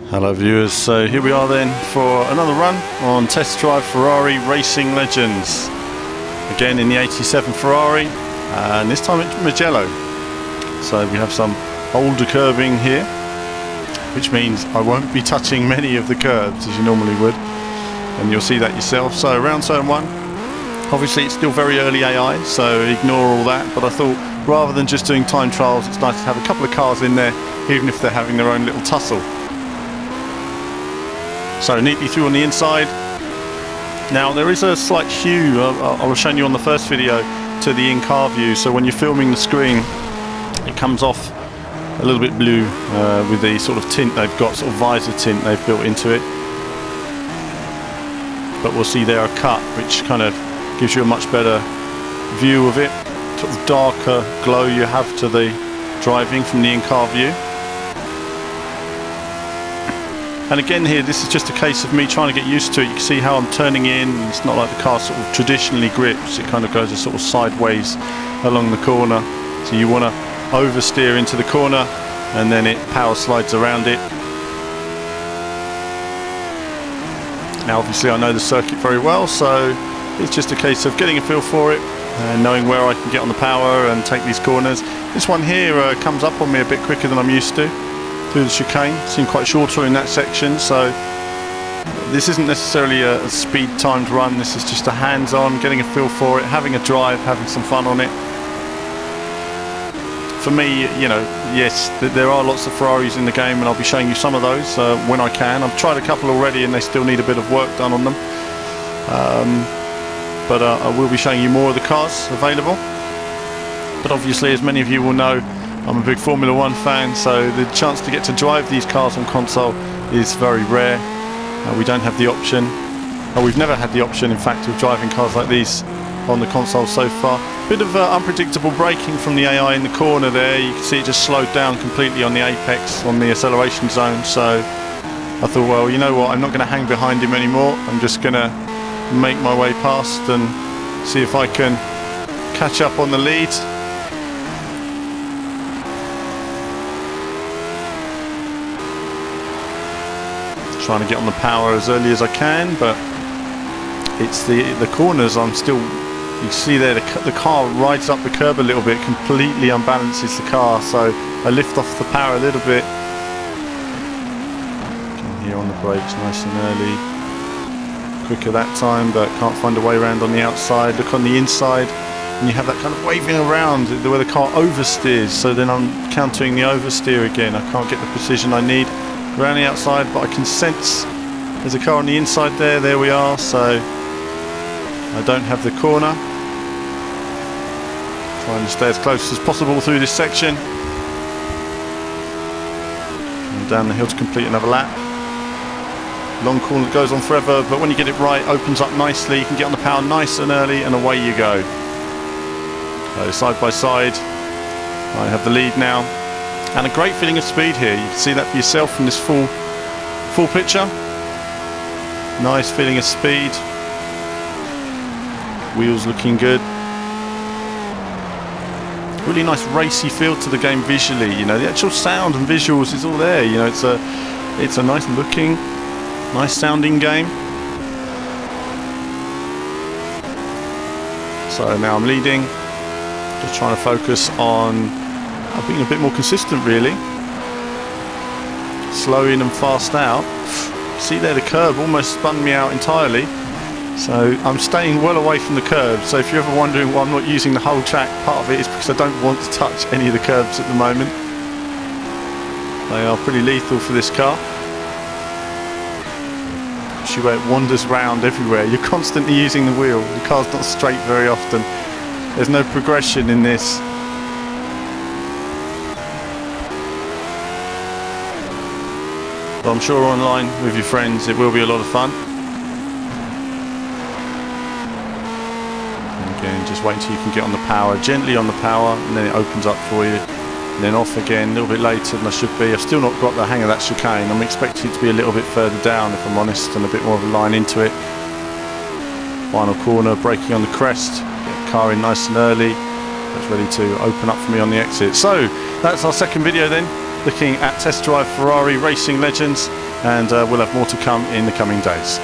Hello viewers, so here we are then for another run on Test Drive Ferrari Racing Legends. Again in the 87 Ferrari, and this time it's Mugello. So we have some older curbing here, which means I won't be touching many of the curbs as you normally would, and you'll see that yourself. So around turn 1, obviously it's still very early AI, so ignore all that, but I thought rather than just doing time trials, it's nice to have a couple of cars in there, even if they're having their own little tussle. So neatly through on the inside. Now there is a slight hue, I was showing you on the first video, to the in-car view, so when you're filming the screen it comes off a little bit blue with the sort of tint they've got, sort of visor tint they've built into it. But we'll see there a cut which kind of gives you a much better view of it, sort of darker glow you have to the driving from the in-car view. And again here, this is just a case of me trying to get used to it. You can see how I'm turning in. It's not like the car sort of traditionally grips. It kind of goes a sort of sideways along the corner. So you want to oversteer into the corner and then it power slides around it. Now obviously I know the circuit very well, so it's just a case of getting a feel for it and knowing where I can get on the power and take these corners. This one here comes up on me a bit quicker than I'm used to. Through the chicane, seem quite shorter in that section, so this isn't necessarily a speed timed run. This is just a hands-on, getting a feel for it, having a drive, having some fun on it. For me, you know, yes, there are lots of Ferraris in the game, and I'll be showing you some of those when I can. I've tried a couple already, and they still need a bit of work done on them. But I will be showing you more of the cars available. But obviously, as many of you will know, I'm a big Formula 1 fan, so the chance to get to drive these cars on console is very rare. We don't have the option, or we've never had the option in fact of driving cars like these on the console so far. Bit of unpredictable braking from the AI in the corner there. You can see it just slowed down completely on the apex, on the acceleration zone, so I thought, well, you know what, I'm not going to hang behind him anymore. I'm just going to make my way past and see if I can catch up on the lead. Trying to get on the power as early as I can, but it's the corners I'm still, you see there the car rides up the curb a little bit, completely unbalances the car, so I lift off the power a little bit. Here on the brakes nice and early, quicker that time, but can't find a way around on the outside. Look on the inside and you have that kind of waving around where the car oversteers, so then I'm countering the oversteer again. I can't get the precision I need around the outside, but I can sense there's a car on the inside there. There we are, so I don't have the corner. Trying to stay as close as possible through this section and down the hill to complete another lap. Long corner that goes on forever, but when you get it right, opens up nicely. You can get on the power nice and early and away you go. So side by side I have the lead now. And a great feeling of speed here. You can see that for yourself from this full picture. Nice feeling of speed. Wheels looking good. Really nice racy feel to the game visually. You know, the actual sound and visuals is all there. You know, it's a nice looking, nice sounding game. So now I'm leading. Just trying to focus on being a bit more consistent really. Slow in and fast out. See there, the curb almost spun me out entirely, so I'm staying well away from the curb. So if you're ever wondering why I'm not using the whole track, part of it is because I don't want to touch any of the curbs at the moment. They are pretty lethal for this car. See where it wanders round everywhere. You're constantly using the wheel. The car's not straight very often. There's no progression in this. But I'm sure online with your friends it will be a lot of fun. And again, just wait until you can get on the power, gently on the power, and then it opens up for you. And then off again, a little bit later than I should be. I've still not got the hang of that chicane. I'm expecting it to be a little bit further down, if I'm honest, and a bit more of a line into it. Final corner, braking on the crest. Get the car in nice and early. It's ready to open up for me on the exit. So that's our second video then. looking at Test Drive Ferrari Racing Legends, and we'll have more to come in the coming days.